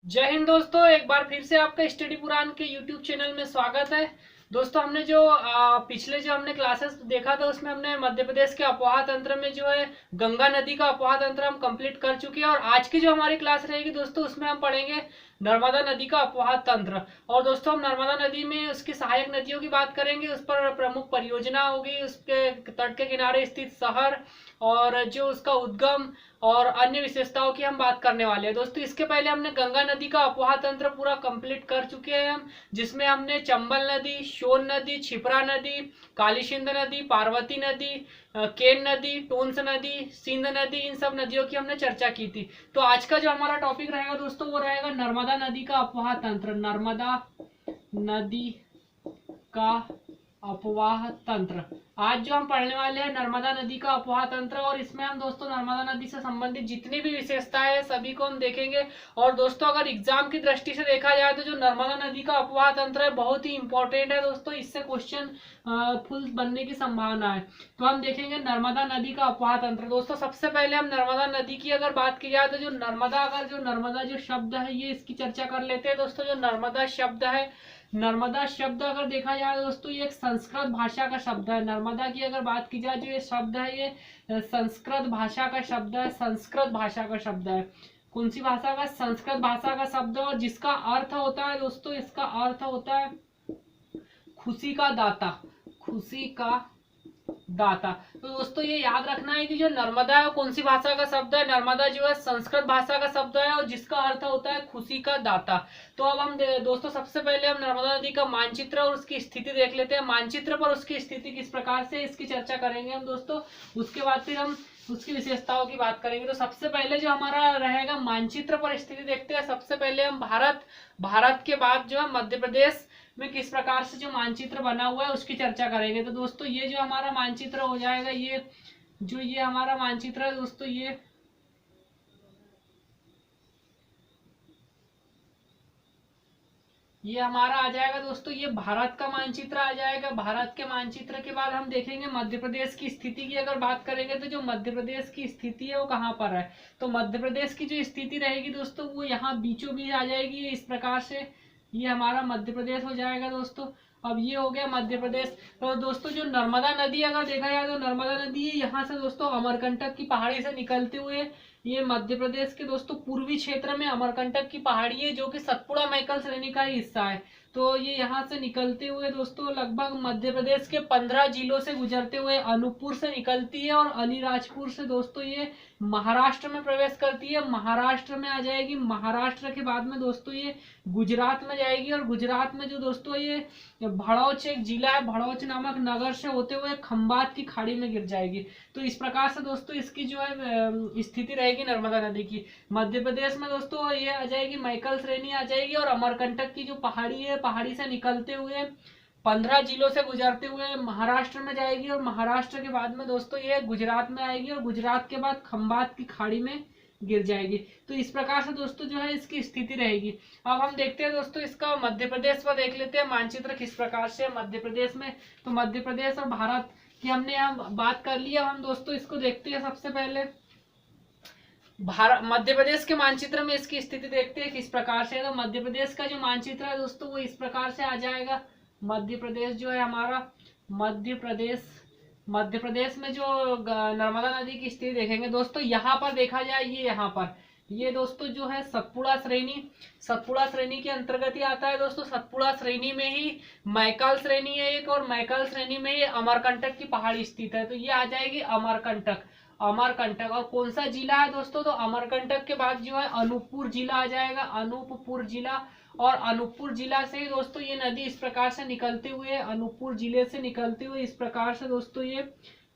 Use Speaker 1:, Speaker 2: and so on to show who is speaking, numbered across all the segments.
Speaker 1: जय हिंद दोस्तों, एक बार फिर से आपका स्टडी पुराण के यूट्यूब चैनल में स्वागत है। दोस्तों, हमने जो पिछले जो हमने क्लासेस देखा था उसमें हमने मध्य प्रदेश के अफवाह तंत्र में जो है गंगा नदी का अफवाह तंत्र हम कंप्लीट कर चुके हैं। और आज की जो हमारी क्लास रहेगी दोस्तों, उसमें हम पढ़ेंगे नर्मदा नदी का अफवाह तंत्र। और दोस्तों, हम नर्मदा नदी में उसकी सहायक नदियों की बात करेंगे, उस पर प्रमुख परियोजना होगी, उसके तट के किनारे स्थित शहर और जो उसका उद्गम और अन्य विशेषताओं की हम बात करने वाले हैं। दोस्तों, इसके पहले हमने गंगा नदी का अफवाह तंत्र पूरा कंप्लीट कर चुके हैं हम, जिसमें हमने चंबल नदी, सोन नदी, क्षिप्रा नदी, कालीसिंध नदी, पार्वती नदी, केन नदी, टोंस नदी, सिंध नदी, इन सब नदियों की हमने चर्चा की थी। तो आज का जो हमारा टॉपिक रहेगा दोस्तों, वो रहेगा नर्मदा नदी का अफवाह तंत्र। नर्मदा नदी का अपवाह तंत्र। आज जो हम पढ़ने वाले हैं नर्मदा नदी का अपवाह तंत्र, और इसमें हम दोस्तों नर्मदा नदी से संबंधित जितनी भी विशेषताएं हैं सभी को हम देखेंगे। और दोस्तों, अगर एग्जाम की दृष्टि से देखा जाए तो जो नर्मदा नदी का अपवाह तंत्र है बहुत ही इंपॉर्टेंट है दोस्तों, इससे क्वेश्चन फुल बनने की संभावना है। तो हम देखेंगे नर्मदा नदी का अपवाह तंत्र। दोस्तों, सबसे पहले हम नर्मदा नदी की अगर बात की जाए तो जो नर्मदा जो शब्द है ये इसकी चर्चा कर लेते हैं। दोस्तों, जो नर्मदा शब्द है, नर्मदा शब्द अगर देखा जाए दोस्तों, ये एक संस्कृत भाषा का शब्द है। नर्मदा की अगर बात की जाए, जो ये शब्द है ये संस्कृत भाषा का शब्द है। संस्कृत भाषा का शब्द है। कौन सी भाषा का? संस्कृत भाषा का शब्द है। और जिसका अर्थ होता है दोस्तों, इसका अर्थ होता है खुशी का दाता। खुशी का दाता। तो दोस्तों, ये याद रखना है कि जो नर्मदा है कौन सी भाषा का शब्द है? नर्मदा जो है संस्कृत भाषा का शब्द है, और जिसका अर्थ होता है खुशी का दाता। तो अब हम दोस्तों सबसे पहले हम नर्मदा नदी का मानचित्र और उसकी स्थिति देख लेते हैं। मानचित्र पर उसकी स्थिति किस प्रकार से, इसकी चर्चा करेंगे हम दोस्तों। उसके बाद फिर हम उसकी विशेषताओं की बात करेंगे। तो सबसे पहले जो हमारा रहेगा मानचित्र पर स्थिति देखते हैं। सबसे पहले हम भारत के बाद जो है मध्य प्रदेश में किस प्रकार से जो मानचित्र बना हुआ है उसकी चर्चा करेंगे। तो दोस्तों, ये जो हमारा मानचित्र हो जाएगा, ये हमारा मानचित्र है दोस्तों, ये हमारा आ जाएगा दोस्तों, ये भारत का मानचित्र आ जाएगा। भारत के मानचित्र के बाद हम देखेंगे मध्य प्रदेश की स्थिति की अगर बात करेंगे तो जो मध्य प्रदेश की स्थिति है वो कहाँ पर है। तो मध्य प्रदेश की जो स्थिति रहेगी दोस्तों, वो यहाँ बीचों बीच आ जाएगी इस प्रकार से। ये हमारा मध्य प्रदेश हो जाएगा दोस्तों। अब ये हो गया मध्य प्रदेश। तो दोस्तों, जो नर्मदा नदी अगर देखा जाए तो नर्मदा नदी यहाँ से दोस्तों अमरकंटक की पहाड़ी से निकलते हुए ये मध्य प्रदेश के दोस्तों पूर्वी क्षेत्र में अमरकंटक की पहाड़ी है, जो कि सतपुड़ा मैकल श्रेणी का ही हिस्सा है। तो ये यहाँ से निकलते हुए दोस्तों लगभग मध्य प्रदेश के 15 जिलों से गुजरते हुए अनूपपुर से निकलती है, और अलीराजपुर से दोस्तों ये महाराष्ट्र में प्रवेश करती है। महाराष्ट्र में आ जाएगी। महाराष्ट्र के बाद में दोस्तों ये गुजरात में जाएगी, और गुजरात में जो दोस्तों ये भड़ौच एक जिला है, भड़ौच नामक नगर से होते हुए खंबात की खाड़ी में गिर जाएगी। तो इस प्रकार से दोस्तों इसकी जो है स्थिति रहेगी नर्मदा नदी की। मध्य प्रदेश में दोस्तों ये आ जाएगी मैकल श्रेणी आ जाएगी, और अमरकंटक की जो पहाड़ी है, पहाड़ी से निकलते हुए 15 जिलों से गुजरते हुए महाराष्ट्र में जाएगी, और महाराष्ट्र के बाद में दोस्तों ये गुजरात में आएगी, और गुजरात के बाद खंबात की खाड़ी में गिर जाएगी। तो इस प्रकार से दोस्तों जो है इसकी स्थिति रहेगी। अब हम देखते हैं दोस्तों इसका मध्य प्रदेश पर देख लेते हैं मानचित्र किस प्रकार से मध्य प्रदेश में। तो मध्य प्रदेश और भारत की हमने यहाँ बात कर ली। अब हम दोस्तों इसको देखते हैं। सबसे पहले भारत मध्य प्रदेश के मानचित्र में इसकी स्थिति देखते हैं किस प्रकार से। तो मध्य प्रदेश का जो मानचित्र है दोस्तों वो इस प्रकार से आ जाएगा। मध्य प्रदेश जो है हमारा मध्य प्रदेश में जो नर्मदा नदी की स्थिति देखेंगे दोस्तों, यहाँ पर देखा जाए यहाँ पर ये दोस्तों जो है सतपुड़ा श्रेणी के अंतर्गत ही आता है दोस्तों। सतपुड़ा श्रेणी में ही मैकल श्रेणी है एक, और मैकल श्रेणी में ही अमरकंटक की पहाड़ी स्थित है। तो ये आ जाएगी अमरकंटक। और कौन सा जिला है दोस्तों? तो अमरकंटक के बाद जो है अनूपपुर जिला आ जाएगा। अनूपपुर जिला, और अनूपपुर जिला से दोस्तों ये नदी इस प्रकार से निकलते हुए, अनूपपुर जिले से निकलते हुए इस प्रकार से दोस्तों ये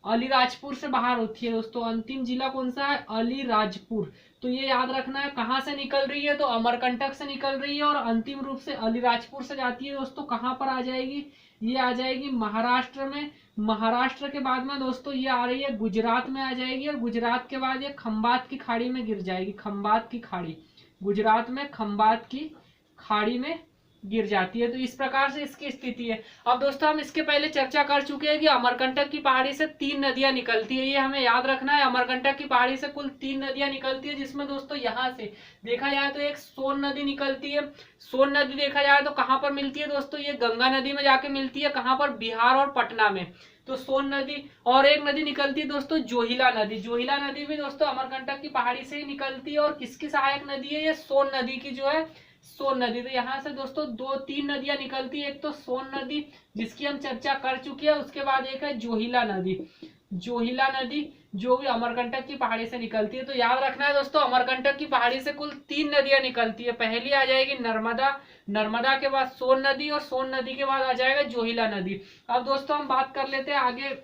Speaker 1: अलीराजपुर से बाहर होती है दोस्तों। अंतिम जिला कौन सा है? अलीराजपुर। तो ये याद रखना है कहाँ से निकल रही है, तो अमरकंटक से निकल रही है, और अंतिम रूप से अलीराजपुर से जाती है दोस्तों। कहाँ पर आ जाएगी? ये आ जाएगी महाराष्ट्र में। महाराष्ट्र के बाद में दोस्तों ये आ रही है गुजरात में आ जाएगी, और गुजरात के बाद ये खंबात की खाड़ी में गिर जाएगी। खंबात की खाड़ी, गुजरात में खंबात की खाड़ी में गिर जाती है। तो इस प्रकार से इसकी स्थिति है। अब दोस्तों हम इसके पहले चर्चा कर चुके हैं कि अमरकंटक की पहाड़ी से 3 नदियां निकलती है, ये हमें याद रखना है। अमरकंटक की पहाड़ी से कुल 3 नदियां निकलती है, जिसमें दोस्तों यहाँ से देखा जाए तो एक सोन नदी निकलती है। सोन नदी देखा जाए तो कहाँ पर मिलती है दोस्तों, ये गंगा नदी में जाके मिलती है। कहाँ पर, बिहार और पटना में। तो सोन नदी, और एक नदी निकलती है दोस्तों जोहिला नदी। जोहिला नदी भी दोस्तों अमरकंटक की पहाड़ी से ही निकलती है। और किसकी सहायक नदी है, ये सोन नदी की जो है, सोन नदी। तो यहाँ से दोस्तों 2-3 नदियां निकलती है। एक तो सोन नदी जिसकी हम चर्चा कर चुके हैं, उसके बाद एक है जोहिला नदी। जोहिला नदी जो भी अमरकंटक की पहाड़ी से निकलती है। तो याद रखना है दोस्तों, अमरकंटक की पहाड़ी से कुल 3 नदियां निकलती है। पहली आ जाएगी नर्मदा, नर्मदा के बाद सोन नदी, और सोन नदी के बाद आ जाएगा जोहिला नदी। अब दोस्तों हम बात कर लेते हैं आगे,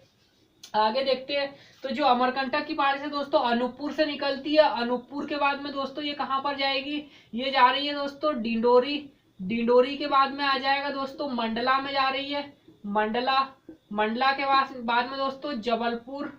Speaker 1: आगे देखते हैं। तो जो अमरकंटक की पहाड़ी से दोस्तों अनूपपुर से निकलती है। अनूपपुर के बाद में दोस्तों ये कहाँ पर जाएगी, ये जा रही है दोस्तों डिंडोरी। डिंडोरी के बाद में आ जाएगा दोस्तों मंडला में जा रही है, मंडला। मंडला के बाद में दोस्तों जबलपुर,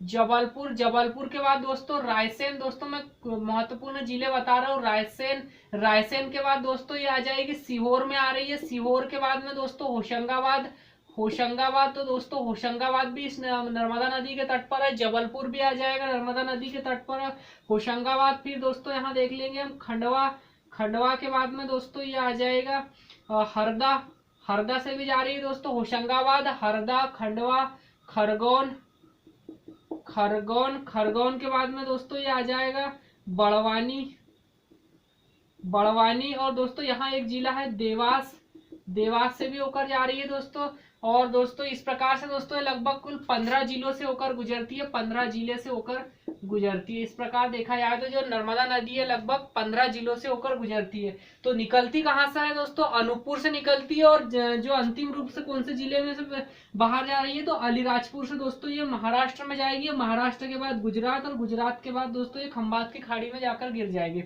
Speaker 1: जबलपुर। जबलपुर के बाद दोस्तों रायसेन। दोस्तों मैं महत्वपूर्ण जिले बता रहा हूँ, रायसेन। रायसेन के बाद दोस्तों ये आ जाएगी सीहोर में आ रही है। सीहोर के बाद में दोस्तों होशंगाबाद, होशंगाबाद। तो दोस्तों होशंगाबाद भी इस नर्मदा नदी के तट पर है। जबलपुर भी आ जाएगा, नर्मदा नदी के तट पर है। होशंगाबाद, फिर दोस्तों यहाँ देख लेंगे हम खंडवा। खंडवा के बाद में दोस्तों ये आ जाएगा हरदा। हरदा से भी जा रही है दोस्तों होशंगाबाद, हरदा, खंडवा, खरगोन। खरगोन, खरगोन के बाद में दोस्तों ये आ जाएगा बड़वानी, बड़वानी। और दोस्तों यहाँ एक जिला है देवास, देवास से भी होकर जा रही है दोस्तों। और दोस्तों इस प्रकार से दोस्तों लगभग कुल 15 जिलों से होकर गुजरती है, 15 जिले से होकर गुजरती है। इस प्रकार देखा जाए तो जो नर्मदा नदी है लगभग 15 जिलों से होकर गुजरती है। तो निकलती कहाँ से है दोस्तों, अनूपपुर से निकलती है। और जो अंतिम रूप से कौन से जिले में से बाहर जा रही है, तो अलीराजपुर से दोस्तों ये महाराष्ट्र में जाएगी। महाराष्ट्र के बाद गुजरात, और गुजरात के बाद दोस्तों ये खंबात की खाड़ी में जाकर गिर जाएगी।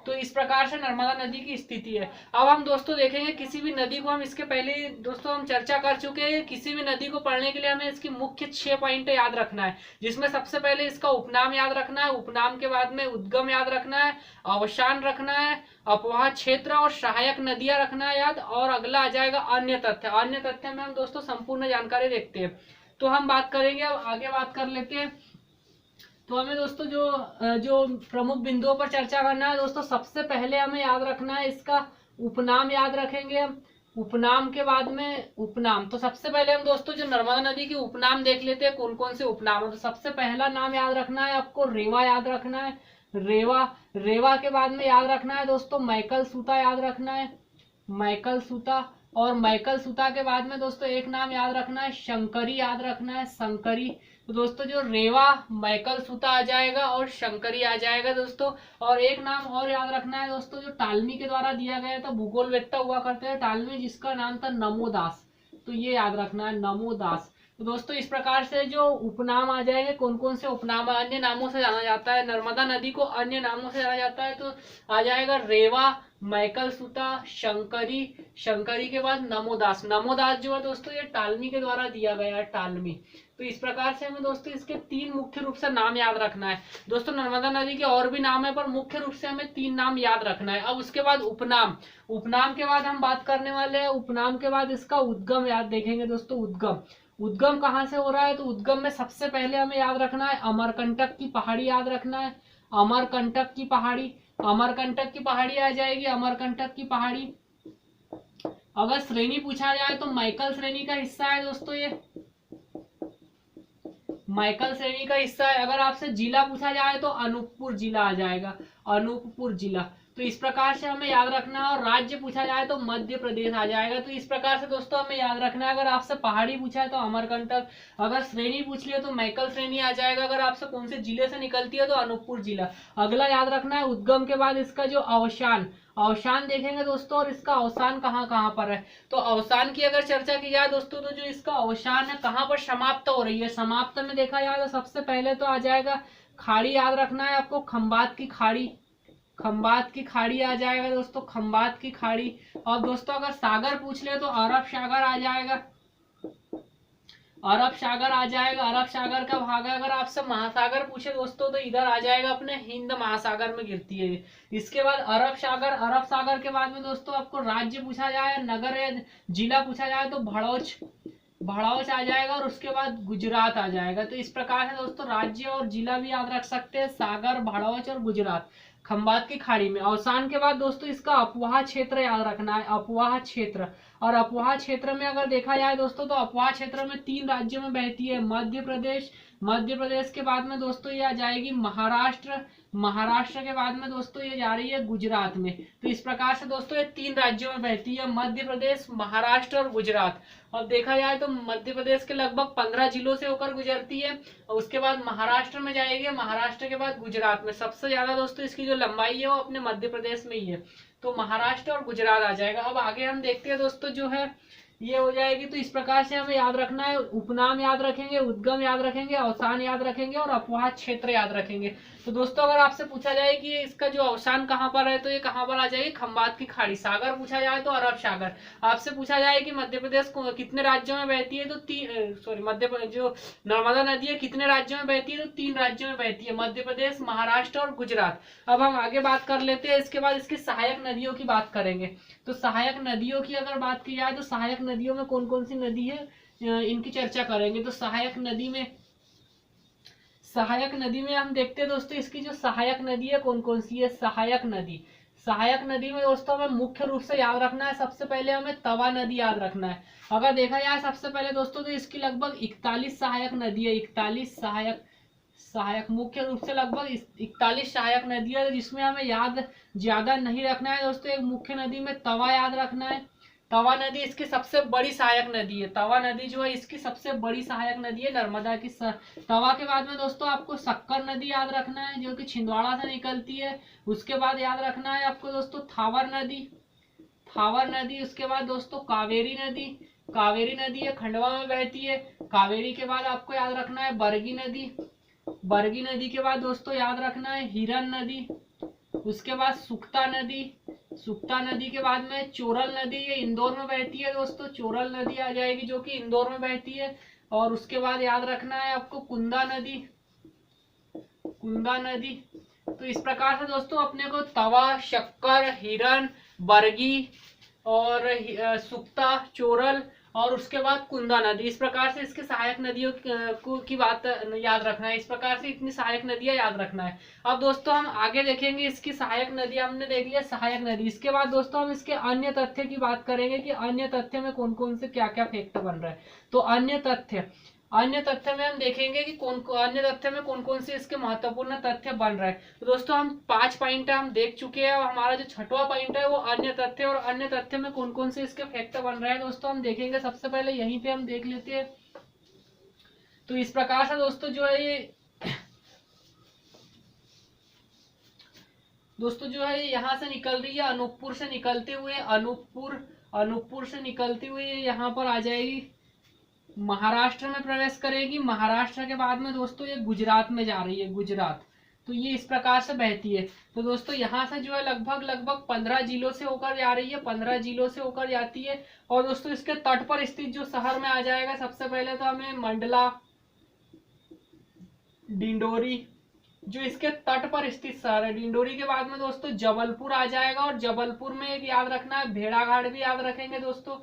Speaker 1: तो इस प्रकार से नर्मदा नदी की स्थिति है। अब हम दोस्तों देखेंगे किसी भी नदी को, हम इसके पहले दोस्तों हम चर्चा कर चुके हैं, किसी भी नदी को पढ़ने के लिए हमें इसकी मुख्य 6 पॉइंट याद रखना है, जिसमें सबसे पहले इसका उपनाम याद रखना है। उपनाम के बाद में उद्गम याद रखना है, अवशान रखना है, अपवाह क्षेत्र और सहायक नदियां रखना है याद। और अगला आ जाएगा अन्य तथ्य। अन्य तथ्य में हम दोस्तों संपूर्ण जानकारी देखते हैं। तो हम बात करेंगे, अब आगे बात कर लेते हैं। तो हमें दोस्तों जो प्रमुख बिंदुओं पर चर्चा करना है दोस्तों, सबसे पहले हमें याद रखना है इसका उपनाम याद रखेंगे हम। उपनाम के बाद में उपनाम, तो सबसे पहले हम दोस्तों जो नर्मदा नदी के उपनाम देख लेते हैं, कौन कौन से उपनाम है। तो सबसे पहला नाम याद रखना है आपको, रेवा याद रखना है, रेवा। रेवा के बाद में याद रखना है दोस्तों मैकल सूता याद रखना है, मैकल सूता। और मैकल सूता के बाद में दोस्तों एक नाम याद रखना है, शंकरी याद रखना है, शंकरी। तो दोस्तों जो रेवा, मैकल सूता आ जाएगा और शंकरी आ जाएगा दोस्तों। और एक नाम और याद रखना है दोस्तों, जो टालमी के द्वारा दिया गया था, भूगोलवेत्ता हुआ करते हैं टालमी, जिसका नाम था नमोदास। तो ये याद रखना है, नमोदास। तो दोस्तों इस प्रकार से जो उपनाम आ जाएंगे, कौन कौन से उपनाम अन्य नामों से जाना जाता है, नर्मदा नदी को अन्य नामों से जाना जाता है, तो आ जाएगा रेवा, मैकल सूता, शंकरी। शंकरी के बाद नमोदास। नमोदास जो है दोस्तों ये टालमी के द्वारा दिया गया है, टालमी। तो इस प्रकार से हमें दोस्तों इसके 3 मुख्य रूप से नाम याद रखना है दोस्तों। नर्मदा नदी के और भी नाम है, पर मुख्य रूप से हमें 3 नाम याद रखना है। अब उसके बाद उपनाम। उपनाम के बाद हम बात करने वाले हैं, उपनाम के बाद इसका उद्गम याद देखेंगे दोस्तों। उद्गम, उद्गम कहाँ से हो रहा है, तो उद्गम में सबसे पहले हमें याद रखना है अमरकंटक की पहाड़ी याद रखना है, अमरकंटक की पहाड़ी। अमरकंटक की पहाड़ी आ जाएगी, अमरकंटक की पहाड़ी। अगर श्रेणी पूछा जाए तो मैकल श्रेणी का हिस्सा है दोस्तों, ये मैकल श्रेणी का हिस्सा है। अगर आपसे जिला पूछा जाए तो अनूपपुर जिला आ जाएगा, अनूपपुर जिला। तो इस प्रकार से हमें याद रखना है। और राज्य पूछा जाए तो मध्य प्रदेश आ जाएगा। तो इस प्रकार से दोस्तों हमें याद रखना है। अगर आपसे पहाड़ी पूछा है तो अमरकंटक, अगर श्रेणी पूछ लिया तो मैकल श्रेणी आ जाएगा। अगर आपसे कौन से जिले से निकलती है तो अनूपपुर जिला। अगला याद रखना है उद्गम के बाद इसका जो अवशान, अवशान देखेंगे दोस्तों। और इसका अवसान कहाँ कहाँ पर है, तो अवसान की अगर चर्चा की जाए दोस्तों, तो जो इसका अवसान है कहाँ पर समाप्त हो रही है, समाप्त में देखा जाए तो सबसे पहले तो आ जाएगा खाड़ी याद रखना है आपको, खंबात की खाड़ी। खंबात की खाड़ी आ जाएगा दोस्तों, खंबात की खाड़ी। और दोस्तों अगर सागर पूछ ले तो अरब सागर आ जाएगा, अरब सागर आ जाएगा, अरब सागर का भाग है। अगर आपसे महासागर पूछे दोस्तों तो इधर आ जाएगा अपने हिंद महासागर में गिरती है। इसके बाद अरब सागर, अरब सागर के बाद में दोस्तों आपको राज्य पूछा जाए, नगर या जिला पूछा जाए तो भड़ौच, भड़ौच आ जाएगा। और उसके बाद गुजरात आ जाएगा। तो इस प्रकार से दोस्तों राज्य और जिला भी याद रख सकते हैं, सागर, भड़ौच और गुजरात खंबात की खाड़ी में। अवसान के बाद दोस्तों इसका अपवाह क्षेत्र याद रखना है, अपवाह क्षेत्र। और अपवाह क्षेत्र में अगर देखा जाए दोस्तों तो अपवाह क्षेत्र में 3 राज्यों में बहती है, मध्य प्रदेश, मध्य प्रदेश के बाद में दोस्तों ये आ जाएगी महाराष्ट्र, महाराष्ट्र के बाद में दोस्तों ये जा रही है गुजरात में। तो इस प्रकार से दोस्तों ये 3 राज्यों में बहती है, मध्य प्रदेश, महाराष्ट्र और गुजरात। और देखा जाए तो मध्य प्रदेश के लगभग 15 जिलों से होकर गुजरती है। और उसके बाद महाराष्ट्र में जाएगी, महाराष्ट्र के बाद गुजरात में। सबसे ज्यादा दोस्तों इसकी जो लंबाई है वो अपने मध्य प्रदेश में ही है, तो महाराष्ट्र और गुजरात आ जाएगा। अब आगे हम देखते हैं दोस्तों जो है ये हो जाएगी। तो इस प्रकार से हमें याद रखना है, उपनाम याद रखेंगे, उद्गम याद रखेंगे, अवसान याद रखेंगे और अपवाह क्षेत्र याद रखेंगे। तो दोस्तों अगर आपसे पूछा जाए कि इसका जो अवसान कहाँ पर है तो ये कहाँ पर आ जाएगी, खंबात की खाड़ी। सागर पूछा जाए तो अरब सागर। आपसे पूछा जाए कि मध्य प्रदेश कितने राज्यों में बहती है तो मध्य जो नर्मदा नदी है कितने राज्यों में बहती है तो 3 राज्यों में बहती है, मध्य प्रदेश, महाराष्ट्र और गुजरात। अब हम आगे बात कर लेते हैं, इसके बाद इसकी सहायक नदियों की बात करेंगे। तो सहायक नदियों की अगर बात की जाए तो सहायक नदियों में कौन कौन सी नदी है इनकी चर्चा करेंगे। तो सहायक नदी में हम देखते हैं दोस्तों इसकी जो सहायक नदी है कौन कौन सी है। सहायक नदी में दोस्तों हमें मुख्य रूप से याद रखना है, सबसे पहले हमें तवा नदी याद रखना है। अगर देखा जाए सबसे पहले दोस्तों तो इसकी लगभग 41 सहायक नदी है, 41 सहायक मुख्य रूप से लगभग 41 सहायक नदी है, जिसमें हमें याद ज्यादा नहीं रखना है दोस्तों। एक मुख्य नदी में तवा याद रखना है। तवा नदी इसकी सबसे बड़ी सहायक नदी है, तवा नदी जो है इसकी सबसे बड़ी सहायक नदी है नर्मदा की। तवा के बाद में दोस्तों आपको शक्कर नदी याद रखना है जो कि छिंदवाड़ा से निकलती है। उसके बाद याद रखना है आपको दोस्तों थावर नदी। उसके बाद दोस्तों कावेरी नदी है, खंडवा में बहती है। कावेरी के बाद आपको याद रखना है बरगी नदी के बाद दोस्तों याद रखना है हिरन नदी। उसके बाद सुक्ता नदी के बाद में चोरल नदी, ये इंदौर में बहती है दोस्तों, चोरल नदी आ जाएगी जो कि इंदौर में बहती है। और उसके बाद याद रखना है आपको कुंदा नदी। तो इस प्रकार से दोस्तों अपने को तवा, शक्कर, हिरन, बरगी और सुक्ता, चोरल और उसके बाद कुंदा नदी, इस प्रकार से इसके सहायक नदियों की बात याद रखना है। इस प्रकार से इतनी सहायक नदियां याद रखना है। अब दोस्तों हम आगे देखेंगे इसकी सहायक नदी, हमने देख लिया सहायक नदी। इसके बाद दोस्तों हम इसके अन्य तथ्य की बात करेंगे कि अन्य तथ्य में कौन कौन से क्या क्या फैक्ट बन रहा है। तो अन्य तथ्य में हम देखेंगे कि अन्य तथ्य में कौन कौन से इसके महत्वपूर्ण तथ्य बन रहे हैं। तो दोस्तों हम 5 पॉइंट हम देख चुके हैं और हमारा जो 6वां पॉइंट है वो अन्य तथ्य, और अन्य तथ्य में कौन कौन से इसके फैक्ट बन रहे हैं दोस्तों हम देखेंगे। सबसे पहले यहीं पे हम देख लेते हैं। तो इस प्रकार से दोस्तों जो है ये यहाँ से निकल रही है, अनूपपुर से निकलते हुए यहाँ पर आ जाएगी, महाराष्ट्र में प्रवेश करेगी। महाराष्ट्र के बाद में दोस्तों ये गुजरात में जा रही है, गुजरात। तो ये इस प्रकार से बहती है। तो दोस्तों यहाँ से जो है लगभग 15 जिलों से होकर जा रही है, 15 जिलों से होकर जाती है। और दोस्तों इसके तट पर स्थित जो शहर में आ जाएगा सबसे पहले तो हमें मंडला, डिंडोरी, जो इसके तट पर स्थित शहर है। डिंडोरी के बाद में दोस्तों जबलपुर आ जाएगा, और जबलपुर में एक याद रखना है भेड़ाघाट भी याद रखेंगे दोस्तों,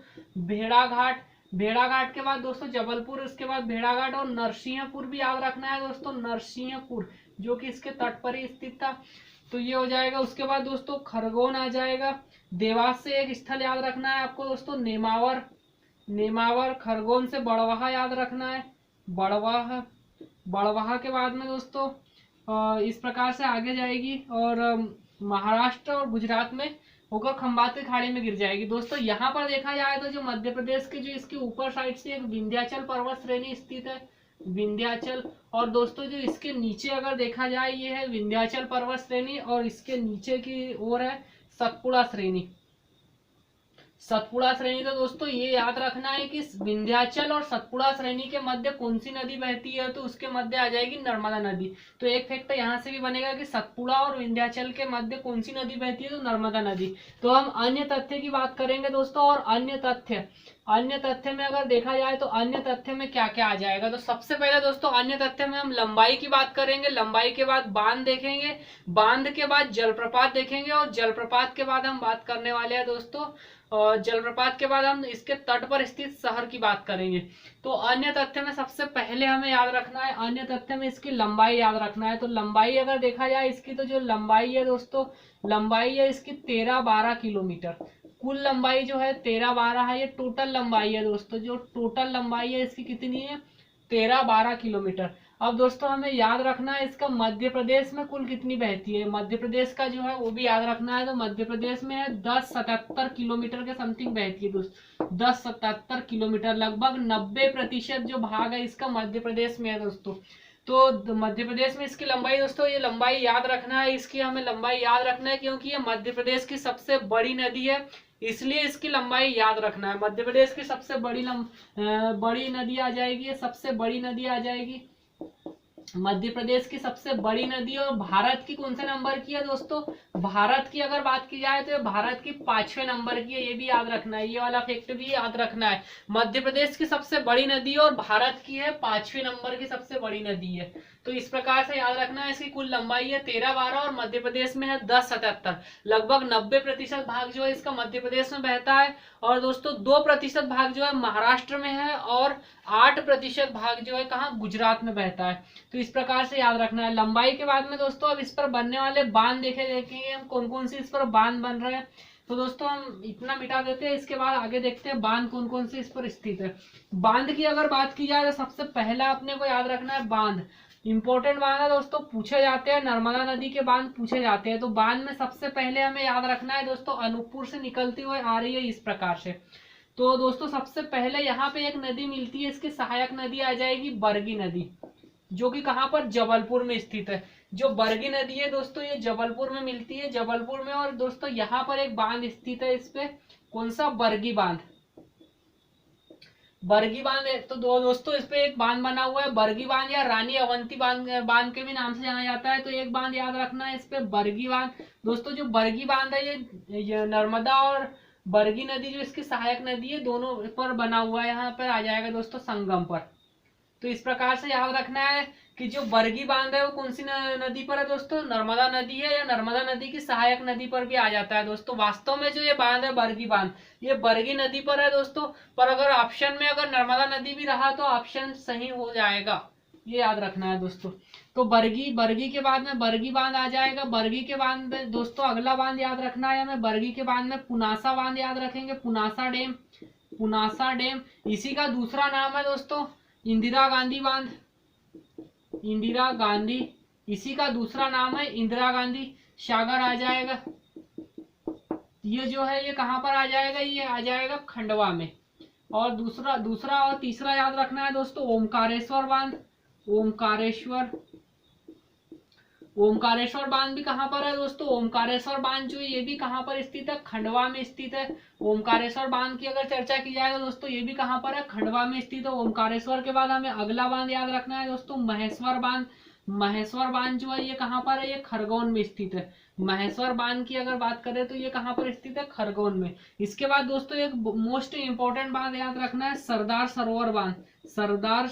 Speaker 1: भेड़ाघाट के बाद दोस्तों जबलपुर, उसके बाद भेड़ाघाट और नरसिंहपुर भी याद रखना है दोस्तों, नरसिंहपुर जो कि इसके तट पर ही स्थित था। तो ये हो जाएगा। उसके बाद दोस्तों खरगोन आ जाएगा। देवास से एक स्थल याद रखना है आपको दोस्तों, नेमावर। खरगोन से बड़वाह याद रखना है, बड़वाह के बाद में दोस्तों इस प्रकार से आगे जाएगी और महाराष्ट्र और गुजरात में होकर खंबात की खाड़ी में गिर जाएगी। दोस्तों यहाँ पर देखा जाए तो जो मध्य प्रदेश की जो इसकी ऊपर साइड से एक विंध्याचल पर्वत श्रेणी स्थित है, विंध्याचल। और दोस्तों जो इसके नीचे अगर देखा जाए ये है विंध्याचल पर्वत श्रेणी, और इसके नीचे की ओर है सतपुड़ा श्रेणी। तो दोस्तों ये याद रखना है कि विंध्याचल और सतपुड़ा श्रेणी के मध्य कौन सी नदी बहती है, तो उसके मध्य आ जाएगी नर्मदा नदी। तो एक फैक्ट यहाँ से भी बनेगा कि सतपुड़ा और विंध्याचल के मध्य कौन सी नदी बहती है, तो नर्मदा नदी। तो हम अन्य तथ्य की बात करेंगे दोस्तों, और अन्य अन्य तथ्य में अगर देखा जाए तो अन्य तथ्य में क्या क्या आ जाएगा, तो सबसे पहले दोस्तों अन्य तथ्य में हम लंबाई की बात करेंगे, लंबाई के बाद बांध देखेंगे, बांध के बाद जलप्रपात देखेंगे, और जलप्रपात के बाद हम बात करने वाले हैं दोस्तों, और जलप्रपात के बाद हम इसके तट पर स्थित शहर की बात करेंगे। तो अन्य तथ्य में सबसे पहले हमें याद रखना है, अन्य तथ्य में इसकी लंबाई याद रखना है। तो लंबाई अगर देखा जाए इसकी, तो जो लंबाई है दोस्तों, लंबाई है इसकी 13-12 किलोमीटर। कुल लंबाई जो है 13-12 है, ये टोटल लंबाई है दोस्तों, जो टोटल लंबाई है इसकी कितनी है, 13-12 किलोमीटर। अब दोस्तों हमें याद रखना है इसका मध्य प्रदेश में कुल कितनी बहती है, मध्य प्रदेश का जो है वो भी याद रखना है। तो मध्य प्रदेश में है 1077 किलोमीटर के समथिंग बहती है दोस्तों, 1077 किलोमीटर, लगभग 90% जो भाग है इसका मध्य प्रदेश में है दोस्तों। तो मध्य प्रदेश में इसकी लंबाई दोस्तों, ये लंबाई याद रखना है, इसकी हमें लंबाई याद रखना है, क्योंकि ये मध्य प्रदेश की सबसे बड़ी नदी है, इसलिए इसकी लंबाई याद रखना है। मध्य प्रदेश की सबसे बड़ी नदी आ जाएगी, ये सबसे बड़ी नदी आ जाएगी मध्य प्रदेश की सबसे बड़ी नदी। और भारत की कौन से नंबर की है दोस्तों, भारत की अगर बात की जाए तो भारत की 5वें नंबर की है, ये भी याद रखना है, ये वाला फैक्ट भी याद रखना है। मध्य प्रदेश की सबसे बड़ी नदी और भारत की है 5वें नंबर की सबसे बड़ी नदी है। तो इस प्रकार से याद रखना है, इसकी कुल लंबाई है 13-12 और मध्य प्रदेश में है 1077, लगभग 90% भाग जो है इसका मध्य प्रदेश में बहता है। और दोस्तों 2% भाग जो है महाराष्ट्र में है, और 8% भाग जो है कहाँ, गुजरात में बहता है। तो इस प्रकार से याद रखना है। लंबाई के बाद में दोस्तों अब इस पर बनने वाले बांध देखेंगे हम कौन कौन से इस पर बांध बन रहे हैं। तो दोस्तों हम इतना मिटा देते हैं, इसके बाद आगे देखते हैं बांध कौन कौन से इस पर स्थित है। बांध की अगर बात की जाए तो सबसे पहला अपने को याद रखना है बांध, इंपॉर्टेंट बांध है दोस्तों, पूछे जाते हैं, नर्मदा नदी के बांध पूछे जाते हैं। तो बांध में सबसे पहले हमें याद रखना है दोस्तों, अनूपपुर से निकलती हुई आ रही है इस प्रकार से। तो दोस्तों सबसे पहले यहाँ पे एक नदी मिलती है, इसकी सहायक नदी आ जाएगी बरगी नदी, जो कि कहाँ पर, जबलपुर में स्थित है। जो बरगी नदी है दोस्तों ये जबलपुर में मिलती है, जबलपुर में। और दोस्तों यहाँ पर एक बांध स्थित है, इस पे कौन सा, बरगी बांध, बरगी बांध है। तो दोस्तों इस पे एक बांध बना हुआ है बरगी बांध, या रानी अवंती बांध के भी नाम से जाना जाता है। तो एक बांध याद रखना है इस पे, बरगी बांध। दोस्तों जो बरगी बांध है ये नर्मदा और बरगी नदी जो इसकी सहायक नदी है दोनों पर बना हुआ है, यहाँ पर आ जाएगा दोस्तों संगम पर। तो इस प्रकार से याद रखना है कि जो बरगी बांध है वो कौन सी नदी पर है दोस्तों, नर्मदा नदी है, या नर्मदा नदी की सहायक नदी पर भी आ जाता है दोस्तों। वास्तव में जो ये बांध है बरगी बांध, ये बरगी नदी पर है दोस्तों, पर अगर ऑप्शन में अगर नर्मदा नदी भी रहा तो ऑप्शन सही हो जाएगा, ये याद रखना है दोस्तों। तो बरगी के बाद में बरगी बांध आ जाएगा। बरगी के बाद में दोस्तों अगला बांध याद रखना है हमें, बरगी के बाद में पुनासा बांध याद रखेंगे, पुनासा डैम, पुनासा डैम। इसी का दूसरा नाम है दोस्तों इंदिरा गांधी बांध, इंदिरा गांधी, इसी का दूसरा नाम है इंदिरा गांधी सागर आ जाएगा। ये जो है ये कहाँ पर आ जाएगा, ये आ जाएगा खंडवा में। और दूसरा और तीसरा याद रखना है दोस्तों ओमकारेश्वर बांध, ओमकारेश्वर बांध भी कहाँ पर है दोस्तों, ओमकारेश्वर बांध जो ये भी कहाँ पर स्थित है, खंडवा में स्थित है। ओमकारेश्वर बांध की अगर चर्चा की जाए तो दोस्तों ये भी कहाँ पर है, खंडवा में स्थित है। ओमकारेश्वर के बाद हमें अगला बांध याद रखना है दोस्तों महेश्वर बांध, महेश्वर बांध जो है ये कहाँ पर है, ये खरगोन में स्थित है। महेश्वर बांध की अगर बात करें तो ये कहाँ पर स्थित है, खरगोन में। इसके बाद दोस्तों एक मोस्ट इंपॉर्टेंट बांध याद रखना है सरदार सरोवर बांध, सरदार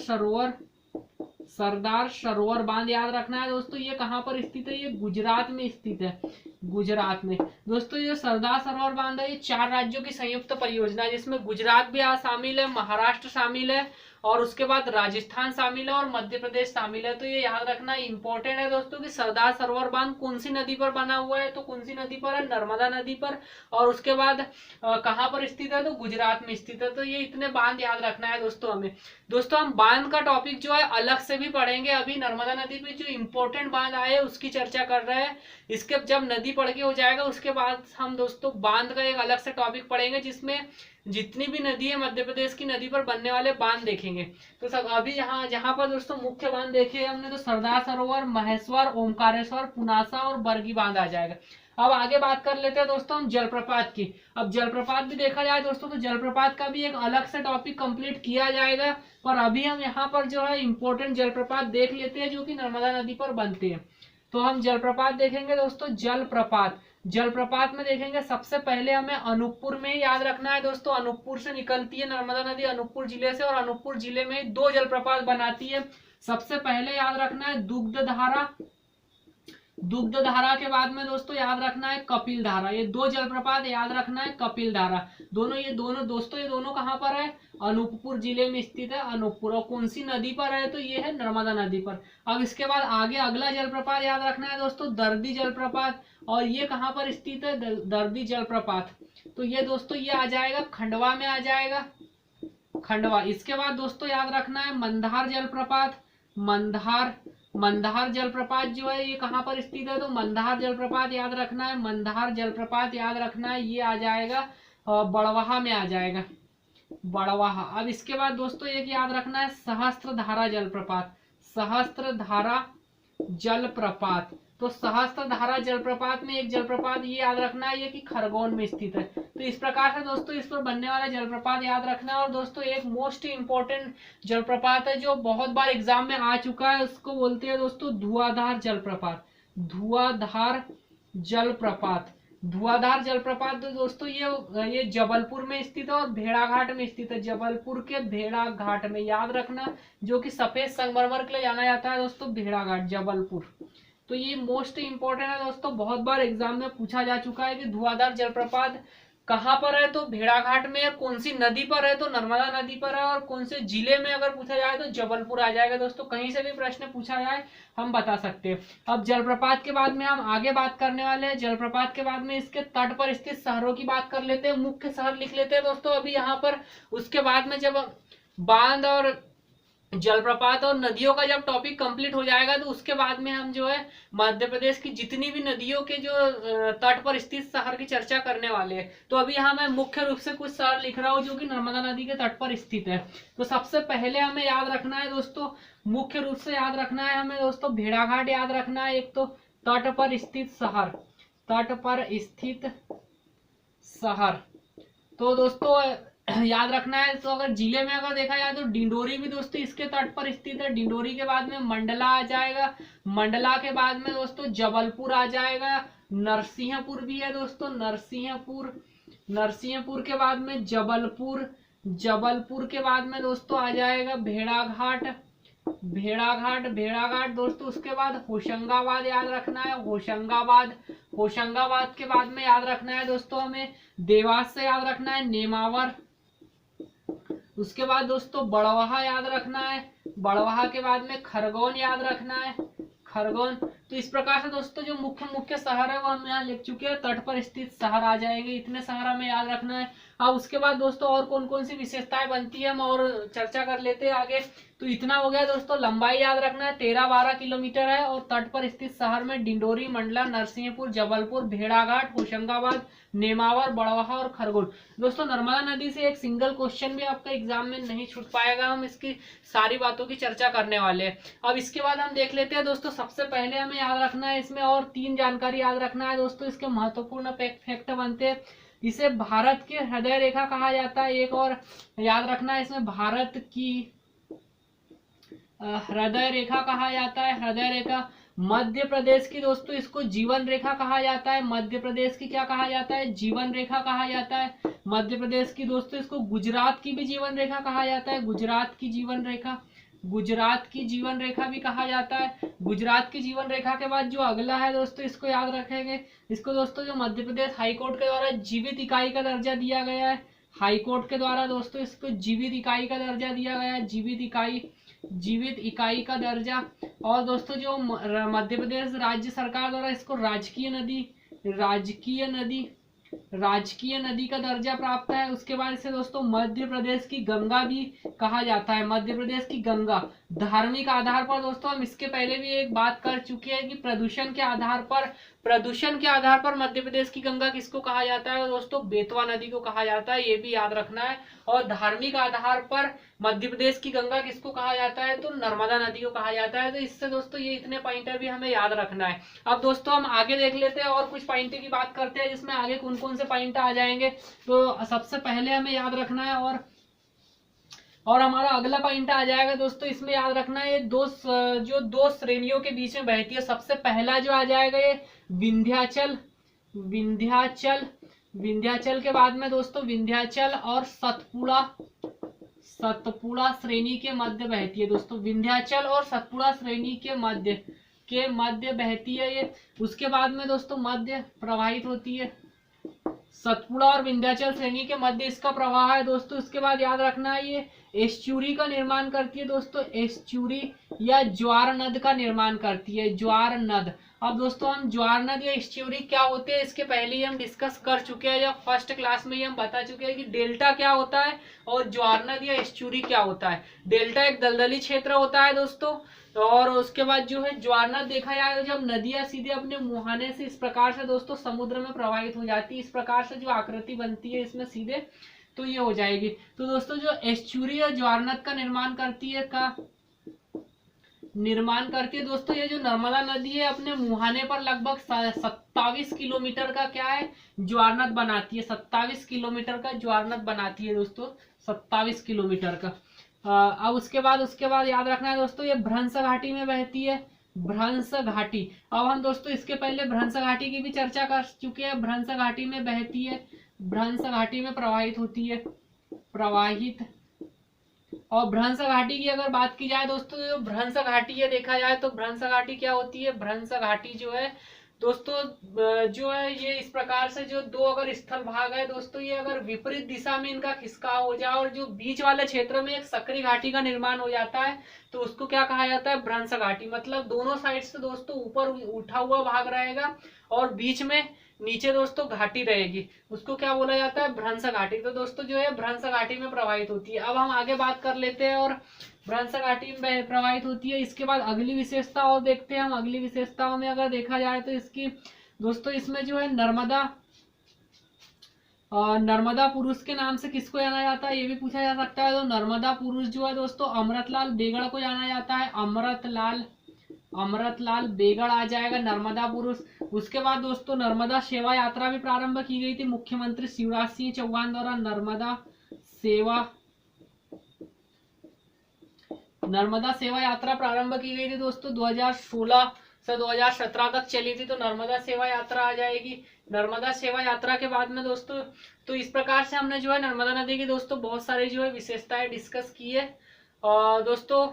Speaker 1: सरोवर बांध याद रखना है दोस्तों, ये कहाँ पर स्थित है, ये गुजरात में स्थित है, गुजरात में। दोस्तों ये सरदार सरोवर बांध है, ये 4 राज्यों की संयुक्त परियोजना है, जिसमें गुजरात भी शामिल है, महाराष्ट्र शामिल है, और उसके बाद राजस्थान शामिल है, और मध्य प्रदेश शामिल है। तो ये याद रखना इंपॉर्टेंट है दोस्तों कि सरदार सरोवर बांध कौन सी नदी पर बना हुआ है, तो कौन सी नदी पर है, नर्मदा नदी पर। और उसके बाद कहाँ पर स्थित है, तो गुजरात में स्थित है। तो ये इतने बांध याद रखना है दोस्तों हमें। दोस्तों हम बांध का टॉपिक जो है अलग से भी पढ़ेंगे, अभी नर्मदा नदी पे जो इंपॉर्टेंट बांध आए उसकी चर्चा कर रहे हैं। इसके जब नदी पढ़ के हो जाएगा उसके बाद हम दोस्तों बांध का एक अलग से टॉपिक पढ़ेंगे, जिसमें जितनी भी नदी है मध्य प्रदेश की नदी पर बनने वाले बांध देखेंगे। तो सब अभी जहाँ पर दोस्तों मुख्य बांध देखे हमने, तो सरदार सरोवर, महेश्वर, ओमकारेश्वर, पुनासा और बरगी बांध आ जाएगा। अब आगे बात कर लेते हैं दोस्तों हम जलप्रपात की। अब जलप्रपात भी देखा जाए दोस्तों तो जलप्रपात का भी एक अलग से टॉपिक कंप्लीट किया जाएगा, पर अभी हम यहाँ पर जो है इंपॉर्टेंट जलप्रपात देख लेते हैं जो कि नर्मदा नदी पर बनते हैं। तो हम जलप्रपात देखेंगे दोस्तों, जलप्रपात जलप्रपात में देखेंगे सबसे पहले हमें अनूपपुर में ही याद रखना है दोस्तों। अनूपपुर से निकलती है नर्मदा नदी, अनूपपुर जिले से, और अनूपपुर जिले में 2 जलप्रपात बनाती है। सबसे पहले याद रखना है दुग्धधारा, दुग्धधारा के बाद में दोस्तों याद रखना है कपिल धारा। ये 2 जलप्रपात याद रखना है, कपिल धारा। ये दोनों कहाँ पर है? अनूपपुर जिले में स्थित है, अनूपपुर। और कौन सी नदी पर है? तो ये है नर्मदा नदी पर। अब इसके बाद आगे अगला जलप्रपात याद रखना है दोस्तों दर्दी जलप्रपात, और ये कहाँ पर स्थित है? दर्दी जलप्रपात। तो ये दोस्तों ये आ जाएगा खंडवा में, आ जाएगा खंडवा। इसके बाद दोस्तों याद रखना है मंदार जलप्रपात। मंदार जलप्रपात जो है ये कहाँ पर स्थित है? तो मंदार जलप्रपात याद रखना है, मंदार जलप्रपात याद रखना है, ये आ जाएगा बड़वाहा में, आ जाएगा बड़वाहा। अब इसके बाद दोस्तों एक याद रखना है सहस्त्रधारा जलप्रपात, सहस्त्रधारा जलप्रपात। तो सहस्त्रधारा जलप्रपात में एक जलप्रपात ये याद रखना है, ये कि खरगोन में स्थित है। तो इस प्रकार से दोस्तों इस पर बनने वाला जलप्रपात याद रखना है। और दोस्तों एक मोस्ट इंपॉर्टेंट जलप्रपात है जो बहुत बार एग्जाम में आ चुका है, उसको बोलते हैं दोस्तों धुआंधार जलप्रपात, धुआंधार जलप्रपात। धुआंधार जलप्रपात तो दोस्तों ये जबलपुर में स्थित है और भेड़ाघाट में स्थित है, जबलपुर के भेड़ाघाट में, याद रखना। जो कि सफेद संगमरमर के लिए जाना जाता है दोस्तों, भेड़ाघाट जबलपुर। तो ये मोस्ट इंपॉर्टेंट है दोस्तों, बहुत बार एग्जाम में पूछा जा चुका है कि धुआंधार जलप्रपात कहाँ पर है? तो भेड़ाघाट में। कौन सी नदी पर है? तो नर्मदा नदी पर है। और कौन से जिले में अगर पूछा जाए तो जबलपुर आ जाएगा दोस्तों। कहीं से भी प्रश्न पूछा जाए हम बता सकते हैं। अब जलप्रपात के बाद में हम आगे बात करने वाले हैं। जलप्रपात के बाद में इसके तट पर स्थित शहरों की बात कर लेते हैं, मुख्य शहर लिख लेते हैं दोस्तों अभी यहाँ पर। उसके बाद में जब बांध और जलप्रपात और नदियों का जब टॉपिक कंप्लीट हो जाएगा तो उसके बाद में हम जो है मध्य प्रदेश की जितनी भी नदियों के जो तट पर स्थित शहर की चर्चा करने वाले हैं। तो अभी यहाँ मैं मुख्य रूप से कुछ शहर लिख रहा हूँ जो कि नर्मदा नदी के तट पर स्थित है। तो सबसे पहले हमें याद रखना है दोस्तों, मुख्य रूप से याद रखना है हमें दोस्तों भेड़ाघाट याद रखना है। एक तो तट पर स्थित शहर, तट पर स्थित शहर। तो दोस्तों याद रखना है। तो अगर जिले में अगर देखा जाए तो डिंडोरी भी दोस्तों इसके तट पर स्थित है। डिंडोरी के बाद में मंडला आ जाएगा, मंडला के बाद में दोस्तों जबलपुर आ जाएगा, नरसिंहपुर भी है दोस्तों, नरसिंहपुर। नरसिंहपुर के बाद में जबलपुर, जबलपुर के बाद में दोस्तों आ जाएगा भेड़ाघाट, भेड़ाघाट दोस्तों। उसके बाद होशंगाबाद याद रखना है, होशंगाबाद। होशंगाबाद के बाद में याद रखना है दोस्तों हमें देवास से याद रखना है नेमावर। उसके बाद दोस्तों बड़वाहा याद रखना है, बड़वाहा के बाद में खरगोन याद रखना है, खरगोन। तो इस प्रकार से दोस्तों जो मुख्य शहर है वो हम यहाँ लिख चुके हैं, तट पर स्थित शहर आ जाएंगे, इतने शहर हमें याद रखना है। अब उसके बाद दोस्तों और कौन कौन सी विशेषताएं बनती है हम और चर्चा कर लेते हैं आगे। तो इतना हो गया दोस्तों। लंबाई याद रखना है 13-12 किलोमीटर है और तट पर स्थित शहर में डिंडोरी, मंडला, नरसिंहपुर, जबलपुर, भेड़ाघाट, होशंगाबाद, नेमावर, बड़वाहा और खरगोन। दोस्तों नर्मदा नदी से एक सिंगल क्वेश्चन भी आपका एग्जाम में नहीं छूट पाएगा, हम इसकी सारी बातों की चर्चा करने वाले हैं। अब इसके बाद हम देख लेते हैं दोस्तों, सबसे पहले हमें याद रखना है इसमें और 3 जानकारी याद रखना है दोस्तों, इसके महत्वपूर्ण फैक्ट बनते हैं। इसे भारत की हृदय रेखा कहा जाता है। एक और याद रखना है इसमें भारत की हृदय रेखा कहा जाता है, हृदय रेखा। मध्य प्रदेश की दोस्तों इसको जीवन रेखा कहा जाता है, मध्य प्रदेश की क्या कहा जाता है? जीवन रेखा कहा जाता है। मध्य प्रदेश की दोस्तों इसको गुजरात की भी जीवन रेखा कहा जाता है, गुजरात की जीवन रेखा, गुजरात की जीवन रेखा भी कहा जाता है। गुजरात की जीवन रेखा के बाद जो अगला है दोस्तों इसको याद रखेंगे, इसको दोस्तों जो मध्य प्रदेश हाईकोर्ट के द्वारा जीवित इकाई का दर्जा दिया गया है, हाईकोर्ट के द्वारा दोस्तों इसको जीवित इकाई का दर्जा दिया गया है, जीवित इकाई का दर्जा। और दोस्तों जो मध्य प्रदेश राज्य सरकार द्वारा इसको राजकीय नदी का दर्जा प्राप्त है। उसके बाद इसे दोस्तों मध्य प्रदेश की गंगा भी कहा जाता है, मध्य प्रदेश की गंगा। धार्मिक आधार पर दोस्तों हम इसके पहले भी एक बात कर चुके हैं कि प्रदूषण के आधार पर मध्य प्रदेश की गंगा किसको कहा जाता है दोस्तों? बेतवा नदी को कहा जाता है, ये भी याद रखना है। और धार्मिक आधार पर मध्य प्रदेश की गंगा किसको कहा जाता है? तो नर्मदा नदी को कहा जाता है। तो इससे दोस्तों ये इतने पॉइंटर भी हमें याद रखना है। अब दोस्तों हम आगे देख लेते हैं और कुछ पॉइंटर की बात करते हैं जिसमें आगे कौन कौन से पॉइंट आ जाएंगे। तो सबसे पहले हमें याद रखना है और हमारा अगला पॉइंट आ जाएगा दोस्तों, इसमें याद रखना है ये दो श्रेणियों के बीच में बहती है। सबसे पहला जो आ जाएगा ये विंध्याचल, विंध्याचल के बाद में दोस्तों विंध्याचल और सतपुड़ा, सतपुड़ा श्रेणी के मध्य बहती है दोस्तों। विंध्याचल और सतपुड़ा श्रेणी के मध्य बहती है ये। उसके बाद में दोस्तों मध्य प्रवाहित होती है। सतपुड़ा और विंध्याचल श्रेणी के मध्य इसका प्रवाह है दोस्तों। इसके बाद याद रखना है ये एस्चुरी का निर्माण करती है दोस्तों। एस्चुरी या ज्वार नद का निर्माण करती है, ज्वार नद। अब दोस्तों हम ज्वार नद या एस्चुरी क्या होते हैं इसके पहले ही हम डिस्कस कर चुके हैं, या फर्स्ट क्लास में ही हम बता चुके हैं कि डेल्टा क्या होता है और ज्वार नद या एस्चुरी क्या होता है। डेल्टा एक दलदली क्षेत्र होता है दोस्तों, और उसके बाद जो है ज्वार नद देखा जाए जब नदियां सीधे अपने मुहाने से इस प्रकार से दोस्तों समुद्र में प्रवाहित हो जाती है, इस प्रकार से जो आकृति बनती है इसमें सीधे, तो ये हो जाएगी। तो दोस्तों जो एस्चुरी और ज्वार नद का निर्माण करती है दोस्तों, ये जो नर्मदा नदी है अपने मुहाने पर लगभग 27 किलोमीटर का क्या है ज्वार नद बनाती है। 27 किलोमीटर का ज्वार नद बनाती है दोस्तों, 27 किलोमीटर का। अब उसके बाद याद रखना है दोस्तों ये भ्रंश घाटी में बहती है, भ्रंश घाटी। अब हम दोस्तों इसके पहले भ्रंश घाटी की भी चर्चा कर चुके हैं। भ्रंश घाटी में बहती है, भ्रंश घाटी में प्रवाहित होती है, प्रवाहित। और भ्रंश घाटी की अगर बात की जाए दोस्तों, जो भ्रंश घाटी है देखा जाए तो भ्रंश घाटी क्या होती है। भ्रंश घाटी जो है दोस्तों जो है ये इस प्रकार से जो दो अगर स्थल भाग है दोस्तों, ये अगर विपरीत दिशा में इनका खिसकाव हो जाए और जो बीच वाले क्षेत्र में एक सक्रिय घाटी का निर्माण हो जाता है तो उसको क्या कहा जाता है, भ्रंश घाटी। मतलब दोनों साइड से दोस्तों ऊपर उठा हुआ भाग रहेगा और बीच में नीचे दोस्तों घाटी रहेगी, उसको क्या बोला जाता है, भ्रंश घाटी। तो दोस्तों जो है भ्रंश घाटी में प्रवाहित होती है। अब हम आगे बात कर लेते हैं और भ्रंश घाटी में प्रवाहित होती है। इसके बाद अगली विशेषता और देखते हैं हम। अगली विशेषताओं में अगर देखा जाए तो इसकी दोस्तों इसमें जो है नर्मदा पुरुष के नाम से किसको जाना जाता है ये भी पूछा जा सकता है। तो नर्मदा पुरुष जो है दोस्तों अमृतलाल बेगड़ को जाना जाता है। अमृतलाल बेगड़ आ जाएगा नर्मदा पुरुष। उसके बाद दोस्तों नर्मदा सेवा यात्रा भी प्रारंभ की गई थी मुख्यमंत्री शिवराज सिंह चौहान द्वारा। नर्मदा सेवा यात्रा प्रारंभ की गई थी दोस्तों 2016 से 2017 तक चली थी, तो नर्मदा सेवा यात्रा आ जाएगी। नर्मदा सेवा यात्रा के बाद में दोस्तों तो इस प्रकार से हमने जो है नर्मदा नदी की दोस्तों बहुत सारी जो है विशेषताएं डिस्कस की है। और दोस्तों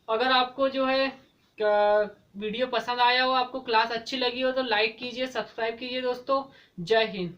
Speaker 1: अगर आपको जो है वीडियो पसंद आया हो, आपको क्लास अच्छी लगी हो तो लाइक कीजिए, सब्सक्राइब कीजिए दोस्तों। जय हिंद।